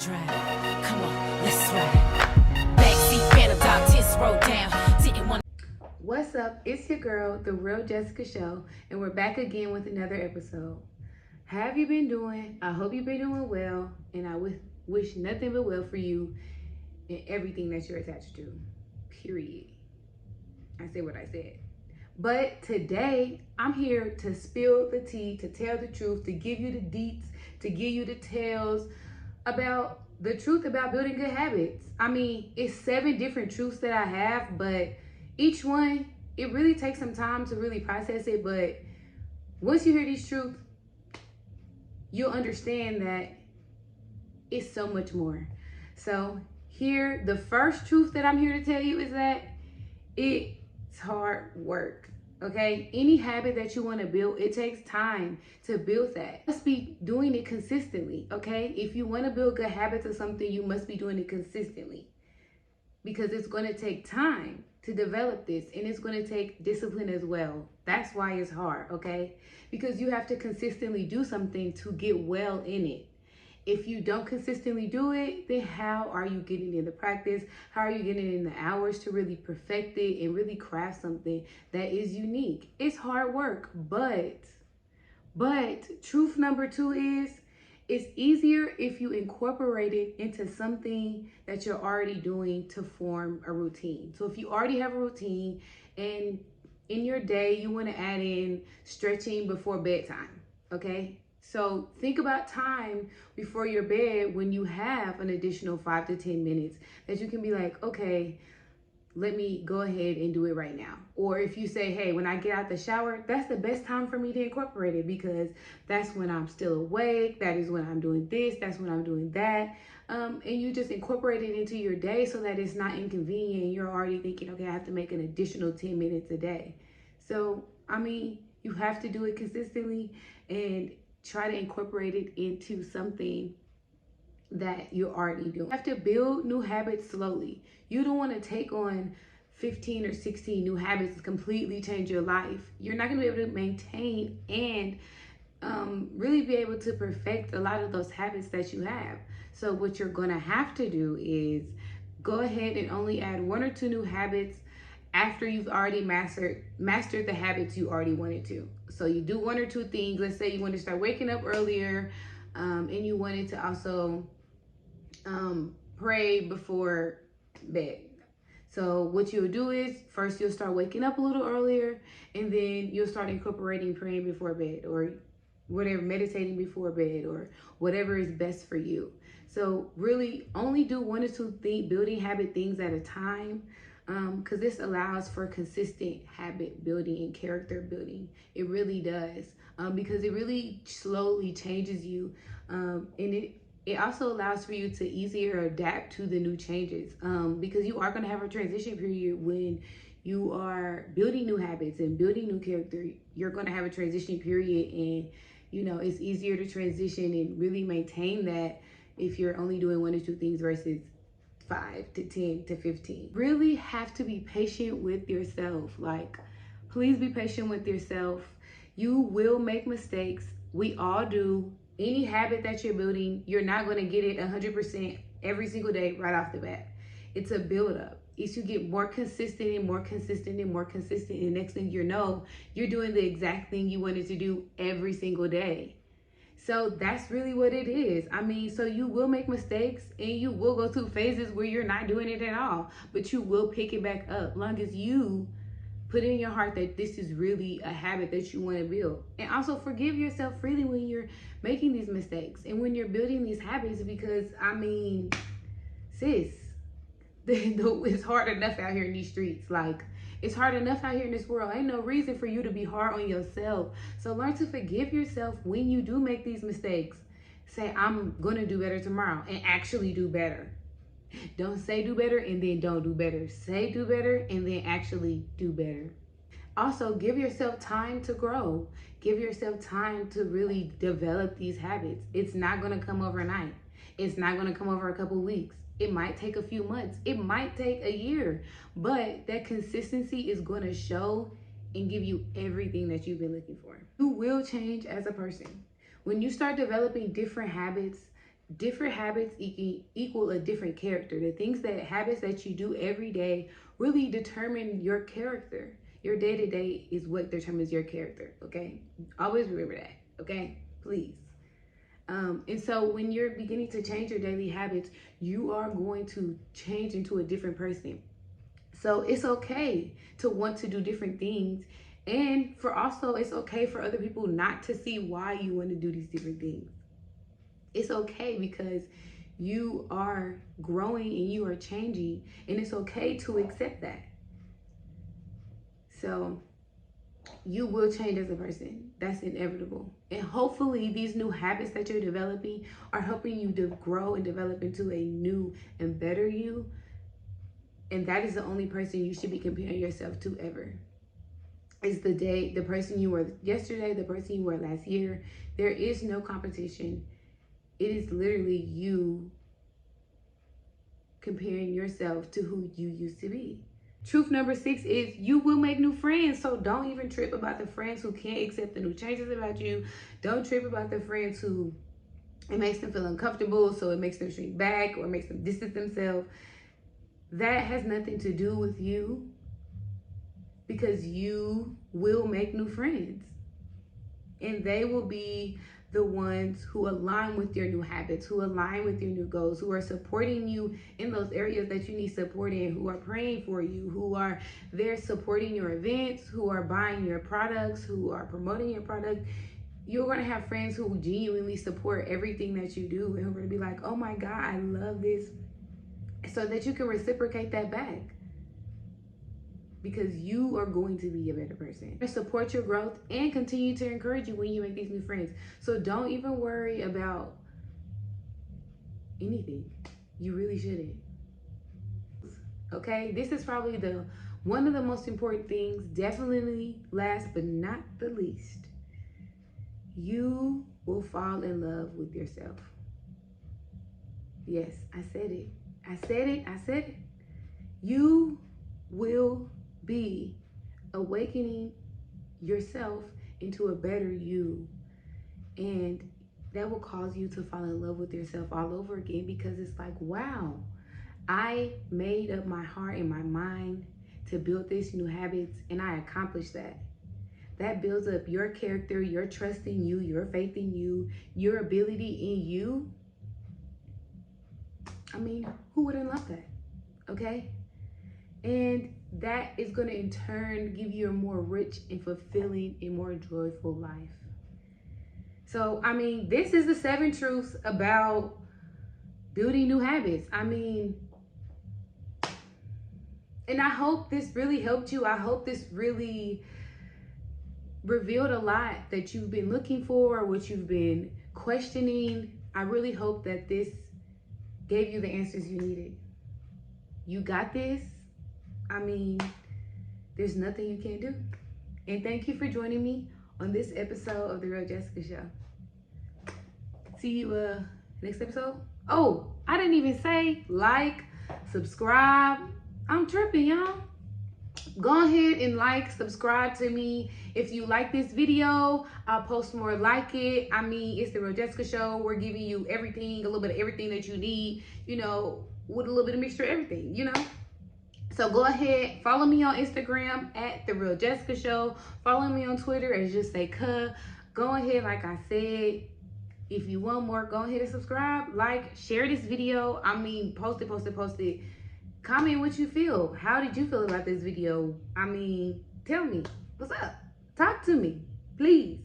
drive. Come on, let's ride. Backseat phantom top, tits rolled down. Didn't want. What's up? It's your girl, The Real Jessica Show, and we're back again with another episode. How have you been doing? I hope you've been doing well, and I wish nothing but well for you and everything that you're attached to. Period. I said what I said. But today, I'm here to spill the tea, to tell the truth, to give you the deets, to give you the tales about the truth about building good habits. I mean, it's 7 different truths that I have, but each one, it really takes some time to really process it. But once you hear these truths, you'll understand that it's so much more. So here, the first truth that I'm here to tell you is that it's hard work. Okay, any habit that you want to build, it takes time to build that. You must be doing it consistently. Okay, if you want to build good habits or something, you must be doing it consistently, because it's going to take time to develop this, and it's going to take discipline as well. That's why it's hard. Okay, because you have to consistently do something to get well in it. If you don't consistently do it, then how are you getting in the practice? How are you getting in the hours to really perfect it and really craft something that is unique? It's hard work, but truth number 2 is it's easier if you incorporate it into something that you're already doing to form a routine. So if you already have a routine and in your day you want to add in stretching before bedtime, okay? So think about time before your bed when you have an additional 5 to 10 minutes that you can be like, okay, let me go ahead and do it right now. Or if you say, hey, when I get out the shower, that's the best time for me to incorporate it, because that's when I'm still awake. That is when I'm doing this. That's when I'm doing that. And you just incorporate it into your day so that it's not inconvenient. You're already thinking, okay, I have to make an additional 10 minutes a day. So, I mean, you have to do it consistently and try to incorporate it into something that you're already doing. You have to build new habits slowly. You don't want to take on 15 or 16 new habits to completely change your life. You're not going to be able to maintain and really be able to perfect a lot of those habits that you have. So what you're going to have to do is go ahead and only add 1 or 2 new habits after you've already mastered the habits you already wanted to. So you do 1 or 2 things. Let's say you want to start waking up earlier, and you wanted to also pray before bed. So what you'll do is first you'll start waking up a little earlier, and then you'll start incorporating praying before bed, or whatever, meditating before bed, or whatever is best for you. So really only do 1 or 2 building habit things at a time. Because this allows for consistent habit building and character building. It really does, because it really slowly changes you, and it also allows for you to easier adapt to the new changes, because you are going to have a transition period when you are building new habits and building new character. You're going to have a transition period, and it's easier to transition and really maintain that if you're only doing 1 or 2 things versus 5 to 10 to 15. Really have to be patient with yourself. Like, please be patient with yourself. You will make mistakes. We all do. Any habit that you're building, you're not going to get it 100% every single day right off the bat. It's a build up. As you get more consistent and more consistent and more consistent, and next thing you know, you're doing the exact thing you wanted to do every single day. So that's really what it is. I mean, so you will make mistakes and you will go through phases where you're not doing it at all, but you will pick it back up long as you put in your heart that this is really a habit that you want to build. And also forgive yourself freely when you're making these mistakes and when you're building these habits, because I mean, sis, it's hard enough out here in these streets. Like, it's hard enough out here in this world. Ain't no reason for you to be hard on yourself. So learn to forgive yourself when you do make these mistakes. Say, I'm going to do better tomorrow, and actually do better. Don't say do better and then don't do better. Say do better and then actually do better. Also, give yourself time to grow. Give yourself time to really develop these habits. It's not going to come overnight. It's not going to come over a couple weeks. It might take a few months. It might take a year, but that consistency is going to show and give you everything that you've been looking for. You will change as a person. When you start developing different habits, different habits equal a different character. The things that habits that you do every day really determine your character. Your day to day is what determines your character. Okay, always remember that. Okay, please. And so when you're beginning to change your daily habits, you are going to change into a different person. So it's okay to want to do different things. And for also, it's okay for other people not to see why you want to do these different things. It's okay because you are growing and you are changing, and it's okay to accept that. So you will change as a person. That's inevitable. And hopefully these new habits that you're developing are helping you to grow and develop into a new and better you. And that is the only person you should be comparing yourself to ever. It's the person you were yesterday, the person you were last year. There is no competition. It is literally you comparing yourself to who you used to be. Truth number 6 is you will make new friends. So don't even trip about the friends who can't accept the new changes about you. Don't trip about the friends who it makes them feel uncomfortable, so it makes them shrink back or makes them distance themselves. That has nothing to do with you, because you will make new friends. And they will be the ones who align with your new habits, who align with your new goals, who are supporting you in those areas that you need support in, who are praying for you, who are there supporting your events, who are buying your products, who are promoting your product. You're going to have friends who genuinely support everything that you do, and who are going to be like, oh my God, I love this, so that you can reciprocate that back. Because you are going to be a better person. Support your growth and continue to encourage you when you make these new friends. So don't even worry about anything. You really shouldn't. Okay, this is probably one of the most important things. Definitely last but not the least. You will fall in love with yourself. Yes, I said it. I said it. I said it. You will be awakening yourself into a better you, and that will cause you to fall in love with yourself all over again, because it's like, wow, I made up my heart and my mind to build these new habits, and I accomplished that. That builds up your character, your trust in you, your faith in you, your ability in you. I mean, who wouldn't love that? Okay? And that is going to in turn give you a more rich and fulfilling and more joyful life. So, I mean, this is the 7 truths about building new habits. I mean, and I hope this really helped you. I hope this really revealed a lot that you've been looking for, what you've been questioning. I really hope that this gave you the answers you needed. You got this. I mean, there's nothing you can't do. And thank you for joining me on this episode of The Real Jessica Show. See you next episode. Oh, I didn't even say like, subscribe. I'm tripping, y'all. Go ahead and like, subscribe to me. If you like this video, I'll post more like it. I mean, it's The Real Jessica Show. We're giving you everything, a little bit of everything that you need, you know, with a little bit of mixture of everything, you know. So go ahead, follow me on Instagram at The Real Jessica Show. Follow me on Twitter as Just Say Cuh. Go ahead, like I said, if you want more, go ahead and subscribe, like, share this video. I mean, post it. Comment what you feel. How did you feel about this video? I mean, tell me, what's up? Talk to me, please.